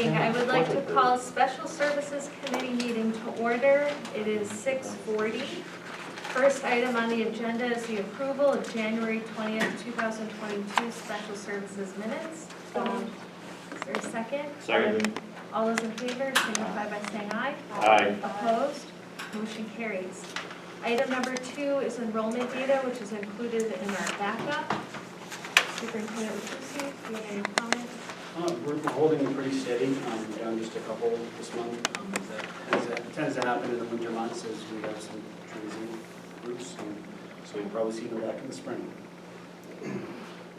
evening. I would like to call Special Services Committee meeting to order. It is 6:40. First item on the agenda is the approval of January 20th, 2022 Special Services minutes. Is there a second? Second. All those in favor signify by saying aye. Aye. Opposed? Motion carries. Item number 2 is enrollment data, which is included in our backup. Superintendent Ratusi, do you have any comments? We're holding it pretty steady, down just a couple this month. That tends to happen in the winter months as we have some transient groups, so you'll probably see them back in the spring.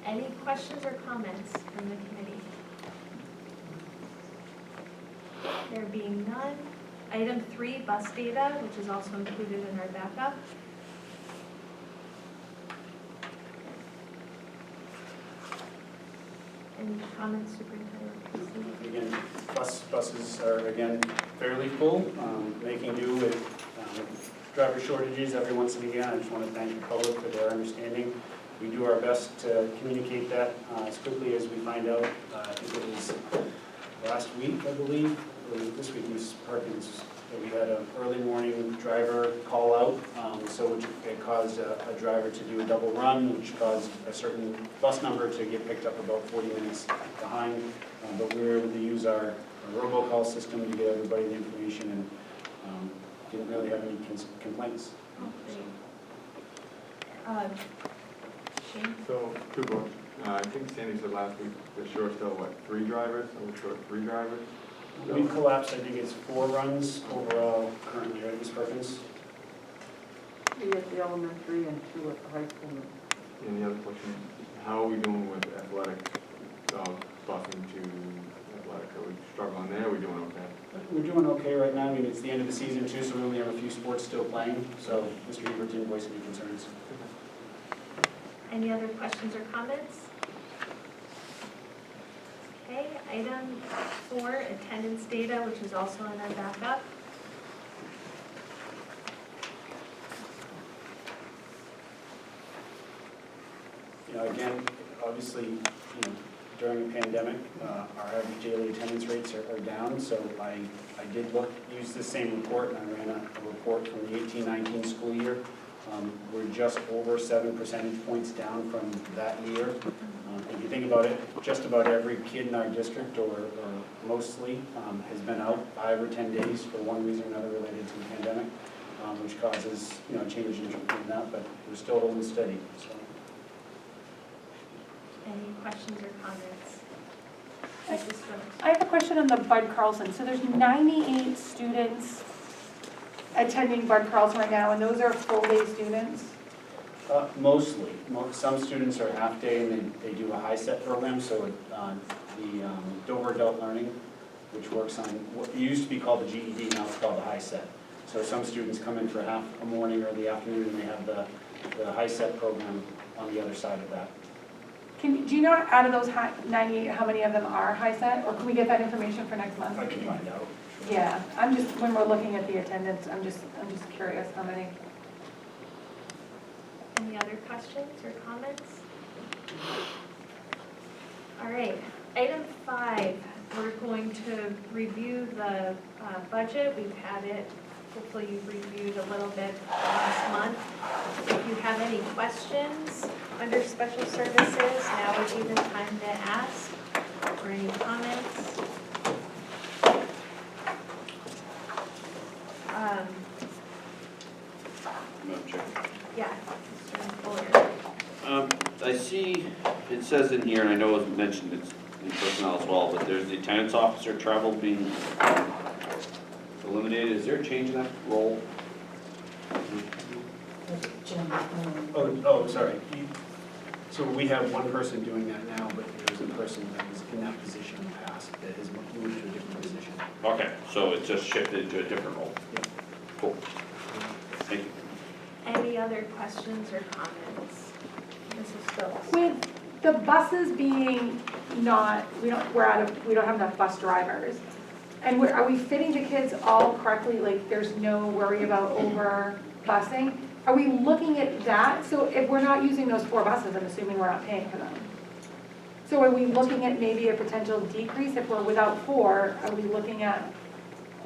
Any questions or comments from the committee? There being none. Item 3, bus data, which is also included in our backup. Any comments, Superintendent? Again, buses are again fairly full, making do with driver shortages every once and again. I just want to thank the public for their understanding. We do our best to communicate that as quickly as we find out. I think it was last week, I believe, or this week, Ms. Perkins, that we had an early morning driver call out, so it caused a driver to do a double run, which caused a certain bus number to get picked up about 40 minutes behind. But we were able to use our robocall system to get everybody the information and didn't really have any complaints. Shane? So, two votes. I think Sandy said last week, they're short still, what, 3 drivers? So we're short 3 drivers? We collapsed, I think it's 4 runs overall currently, right, Ms. Perkins? 3 at the elementary and 2 at the high school. And the other question, how are we doing with athletics, busing to athletics? Are we struggling there? Are we doing okay? We're doing okay right now. I mean, it's the end of the season too, so we only have a few sports still playing. So Mr. Hebert didn't voice any concerns. Any other questions or comments? Okay, item 4, attendance data, which is also in our backup. Again, obviously, during the pandemic, our average daily attendance rates are down. So I did use the same report, and I ran a report from the 18-19 school year. We're just over 7 percentage points down from that year. If you think about it, just about every kid in our district, or mostly, has been out 5 or 10 days for one reason or another related to the pandemic, which causes a change in that, but we're still holding steady. So. Any questions or comments? I have a question on the Bud Carlson. So there's 98 students attending Bud Carlson right now, and those are full-day students? Mostly. Some students are half-day, and they do a high-set program, so the Dover Adult Learning, which works on what used to be called the GED, now it's called the high-set. So some students come in for half a morning or the afternoon, and they have the high-set program on the other side of that. Do you know out of those 98, how many of them are high-set, or can we get that information for next month? I can find out. Yeah, I'm just, when we're looking at the attendance, I'm just curious how many. Any other questions or comments? All right, item 5, we're going to review the budget. We've had it, hopefully you've reviewed a little bit last month. If you have any questions under special services, now would be the time to ask, or any comments. Madam Chair. Yeah, Mr. Fuller. I see, it says in here, and I know it was mentioned it's in personnel as well, but there's the attendance officer travel being eliminated. Is there a change in that role? Oh, sorry. So we have one person doing that now, but there's a person that was in that position in the past that has moved to a different position. Okay, so it just shifted to a different role. Yep. Cool. Thank you. Any other questions or comments? Mrs. Phillips? With the buses being not, we don't have enough bus drivers. And are we fitting the kids all correctly? Like there's no worry about over busing? Are we looking at that? So if we're not using those 4 buses, I'm assuming we're not paying for them. So are we looking at maybe a potential decrease? If we're without 4, are we looking at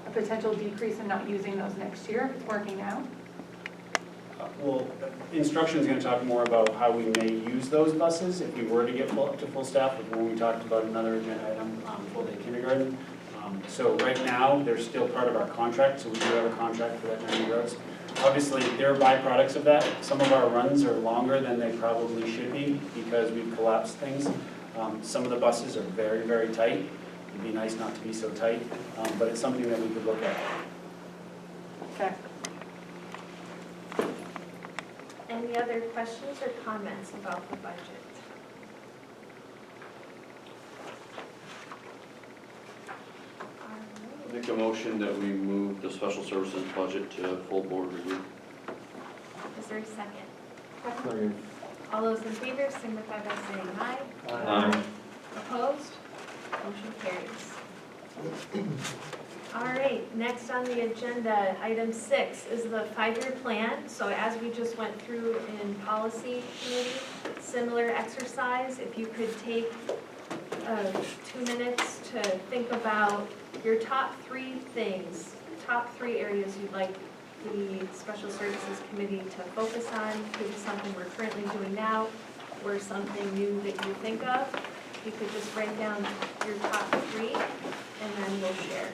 a potential decrease in not using those next year if it's working now? Well, instruction is going to talk more about how we may use those buses if we were to get up to full staff, like when we talked about another agenda item, full-day kindergarten. So right now, they're still part of our contract, so we do have a contract for that 90 routes. Obviously, there are byproducts of that. Some of our runs are longer than they probably should be because we've collapsed things. Some of the buses are very, very tight. It'd be nice not to be so tight, but it's something that we could look at. Okay. Any other questions or comments about the budget? All right. Make a motion that we move the special services budget to full board review. Is there a second? Second. All those in favor signify by saying aye. Aye. Opposed? Motion carries. All right, next on the agenda, item 6 is the 5-year plan. So as we just went through in policy committee, similar exercise, if you could take 2 minutes to think about your top 3 things, top 3 areas you'd like the Special Services Committee to focus on, maybe something we're currently doing now, or something new that you think of. You could just write down your top 3, and then we'll share.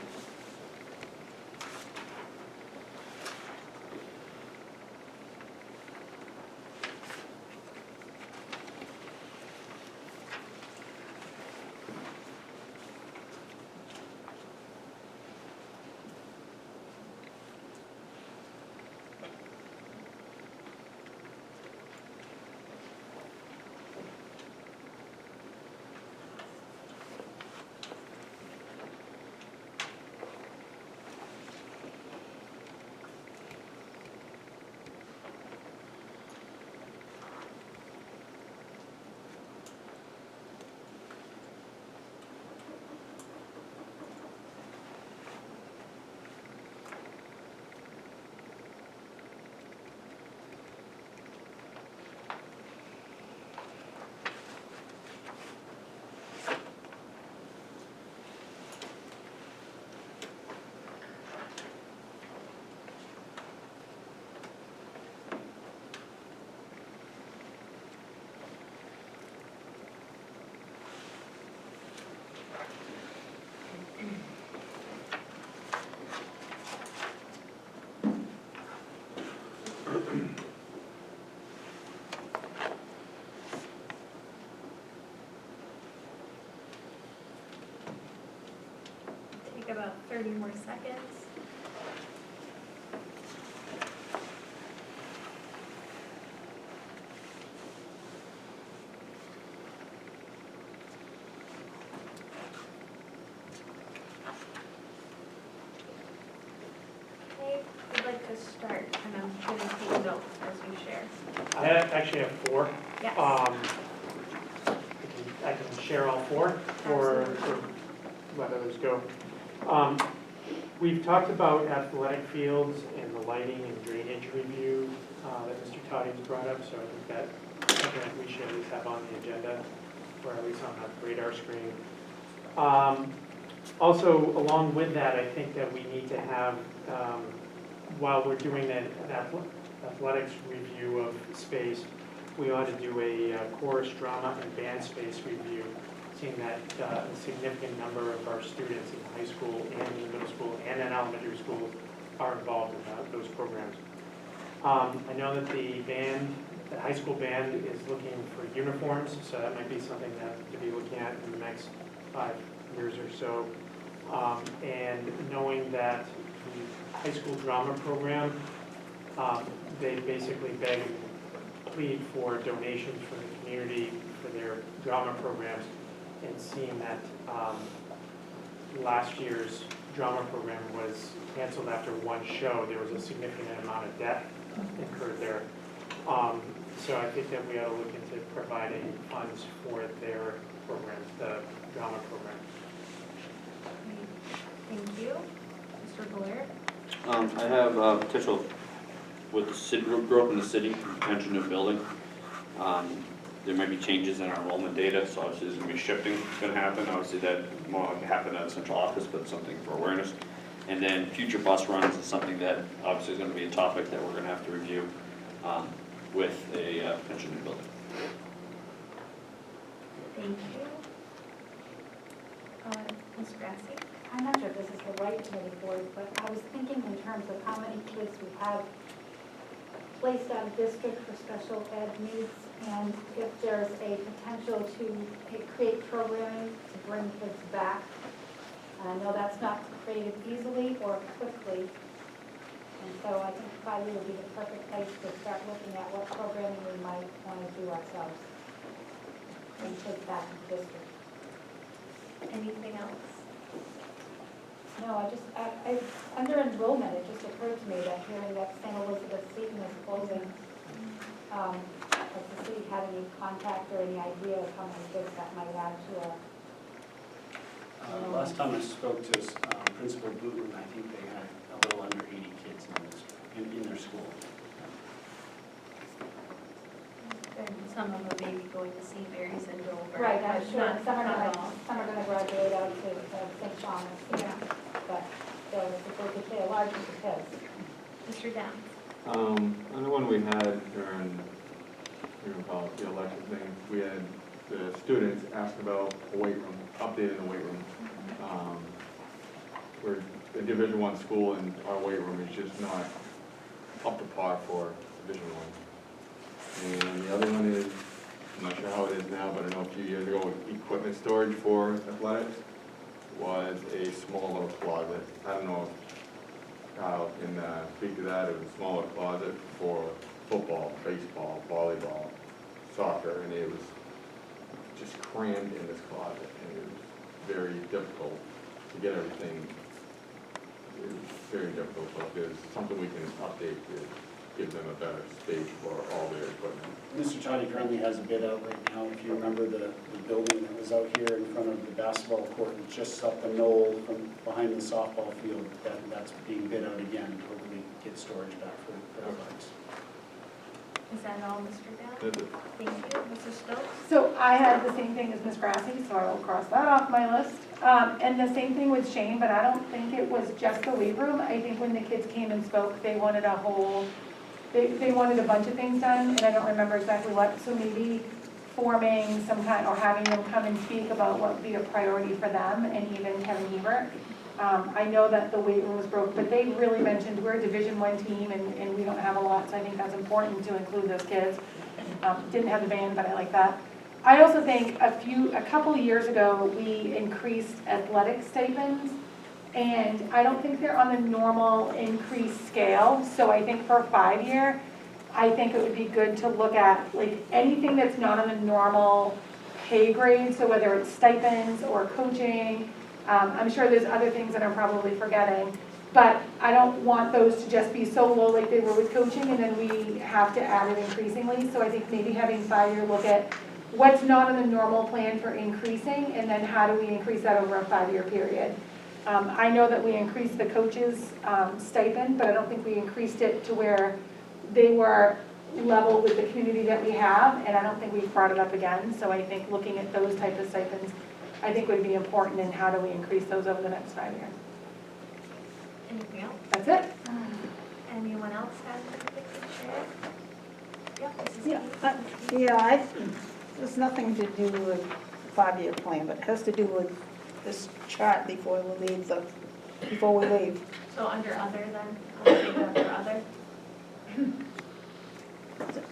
Take about 30 more seconds. Okay, who'd like to start? And I'm going to take notes as you share. I actually have 4. Yes. I can share all 4 or let others go. We've talked about athletic fields and the lighting and drainage review that Mr. Toddy's brought up, so I think that's something that we should at least have on the agenda, or at least on the radar screen. Also, along with that, I think that we need to have, while we're doing that athletics review of space, we ought to do a chorus, drama, and band space review, seeing that a significant number of our students in high school and in middle school and in elementary school are involved in those programs. I know that the high school band is looking for uniforms, so that might be something that to be looking at in the next 5 years or so. And knowing that the high school drama program, they basically beg and plead for donations from the community for their drama programs, and seeing that last year's drama program was canceled after 1 show, there was a significant amount of debt incurred there. So I think that we ought to look into providing funds for their programs, the drama program. Thank you. Mr. Blair? I have potential with the city, grew up in the city, potential new building. There might be changes in our enrollment data, so obviously there's gonna be shifting gonna happen. Obviously that more likely happen at the central office, but something for awareness. And then future bus runs is something that obviously is gonna be a topic that we're gonna have to review with a potential new building. Thank you. Ms. Grassi? I'm not sure if this is the right committee for it, but I was thinking in terms of how many kids we have placed out of district for special ed needs, and if there's a potential to create programming to bring kids back. And I know that's not created easily or quickly, and so I think 5-year would be the perfect place to start looking at what programming we might want to do ourselves. Bring kids back to the district. Anything else? No, under enrollment, it just occurred to me that hearing that St. Elizabeth Seton is closing, has the city had any contact or any idea of how many kids that might add to a? Last time I spoke to Principal Booton, I think they had a little under 80 kids in their school. And some of them may be going to St. Mary's and Dover. Right, I'm but sure, not all. some are gonna graduate out to St. Thomas, Yeah. but still, if we could say a large group of kids. Mr. Downs? On the one we had during, call it the election thing, we had the students ask about a weight room, updating the weight room. We're a Division I school and our weight room is just not up to par for Division I. And the other one is, I'm not sure how it is now, but I know a few years ago, equipment storage for athletics was a small little closet. I don't know if Kyle can speak to that. It was a smaller closet for football, baseball, volleyball, soccer, and it was just crammed in this closet. And it was very difficult to get everything. It was very difficult, so if there's something we can update to give them a better space for all their equipment. Mr. Toddy currently has a bid out right now. If you remember the building that was out here in front of the basketball court and just up the knoll from behind the softball field, that's being bid out again to hopefully get storage back for athletics. Is that all, Mr. Downs? That's it. Thank you. Mrs. Stokes? So I had the same thing as Ms. Grassi, so I will cross that off my list. And the same thing with Shane, but I don't think it was just the weight room. I think when the kids came and spoke, they wanted a whole, they wanted a bunch of things done, and I don't remember exactly what. So maybe forming some kind, or having them come and speak about what would be a priority for them, and even Kevin Hebert. I know that the weight room was broke, but they really mentioned we're a Division I team and we don't have a lot, so I think that's important to include those kids. Didn't have the band, but I like that. I also think a couple years ago, we increased athletic stipends, and I don't think they're on the normal increase scale. So I think for a 5-year, I think it would be good to look at like anything that's not on the normal pay grade. So whether it's stipends or coaching, I'm sure there's other things that I'm probably forgetting, but I don't want those to just be so low like they were with coaching, and then we have to add it increasingly. So I think maybe having 5-year look at what's not in the normal plan for increasing, and then how do we increase that over a 5-year period. I know that we increased the coaches' stipend, but I don't think we increased it to where they were level with the community that we have, and I don't think we've brought it up again. So I think looking at those type of stipends, I think would be important, and how do we increase those over the next 5 years. Anything else? That's it. Anyone else have anything to share? Yep, Mrs. Yeah, Keane? there's nothing to do with 5-year plan, but it has to do with this chart before we leave. So under other then? I'll take it under other.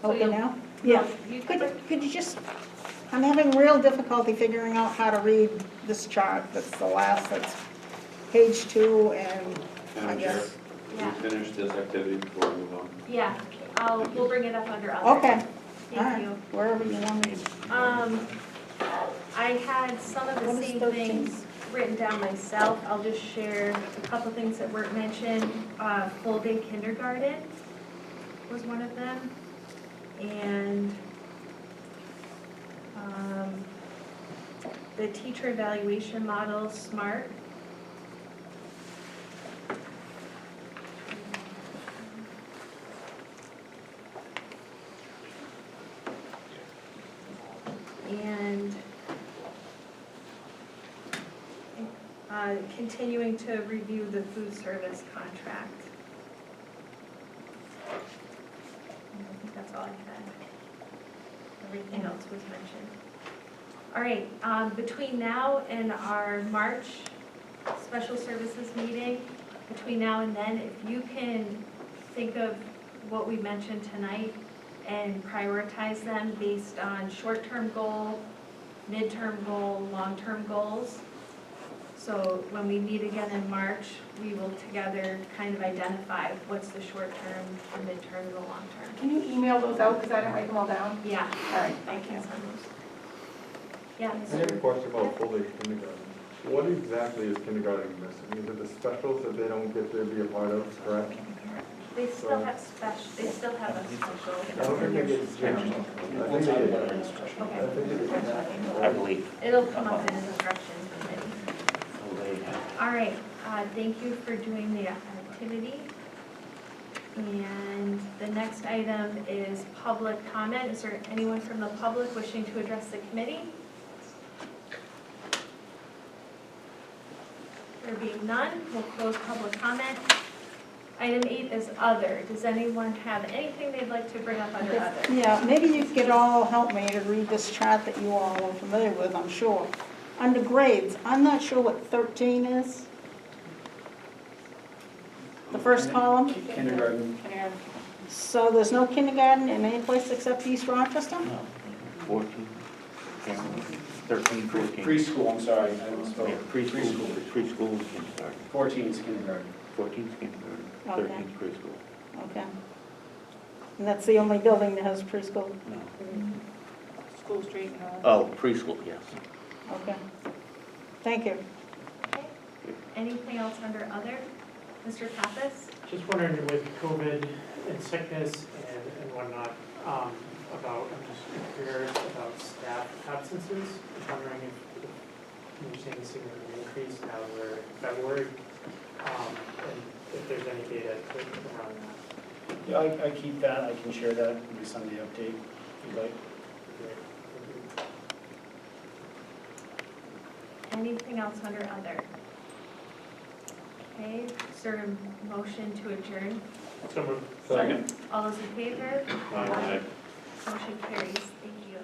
Okay you'll- now? Yeah. You Could could, you just, I'm having real difficulty figuring out how to read this chart. That's the last, that's page 2, and I Madam Chair, guess. Yeah. we finish this activity before we move on. yeah, we'll bring it up under other. Okay, all Thank right, you. wherever you want me. I had some of What the is same 13? things written down myself. I'll just share a couple things that weren't mentioned. Full day kindergarten was one of them. And the teacher evaluation model, SMART. continuing to review the food service contract. And I think that's all I had. Everything else was mentioned. All right, between now and our March special services meeting, between now and then, if you can think of what we mentioned tonight and prioritize them based on short-term goal, midterm goal, long-term goals. So when we meet again in March, we will together kind of identify what's the short-term, the midterm, the long-term. Can you email those out, because I didn't write them all down? Yeah. All right, thank you. Yeah. I have a question about full-day kindergarten. What exactly is kindergarten missing? Is it the specials that they don't get to be a part of, correct? They still have they still have a special. I don't think they get general. I think they get. Okay. I believe. It'll come up in instruction committee. All right, thank you for doing the activity. And the next item is public comment. Is there anyone from the public wishing to address the committee? There being none, we'll close public comment. Item 8 is other. Does anyone have anything they'd like to bring up under other? Yeah, maybe you could all help me to read this chart that you all are familiar with, I'm sure. Under grades, I'm not sure what 13 is. The first column? Kindergarten. So there's no kindergarten in any place except East Rochester? 14, 13, 14. Preschool, I'm sorry, I Yeah, misspoke. preschool is kindergarten. 14 is kindergarten. 14 is kindergarten, Okay. 13 is preschool. Okay. And that's the only building that has preschool? No. School Street and all. Oh, preschool, yes. Okay. Thank you. Okay. Anything else under other? Mr. Pappas? Just wondering with COVID and sickness and whatnot, I'm just curious about staff absences. I'm wondering if you're seeing a significant increase now we're in February, and if there's any data around that. Yeah, I keep that, I can share that in my Sunday update, if you'd like. Anything else under other? Okay, is there a motion to adjourn? So moved. Second. All those in favor? Aye. Motion carries. Thank you.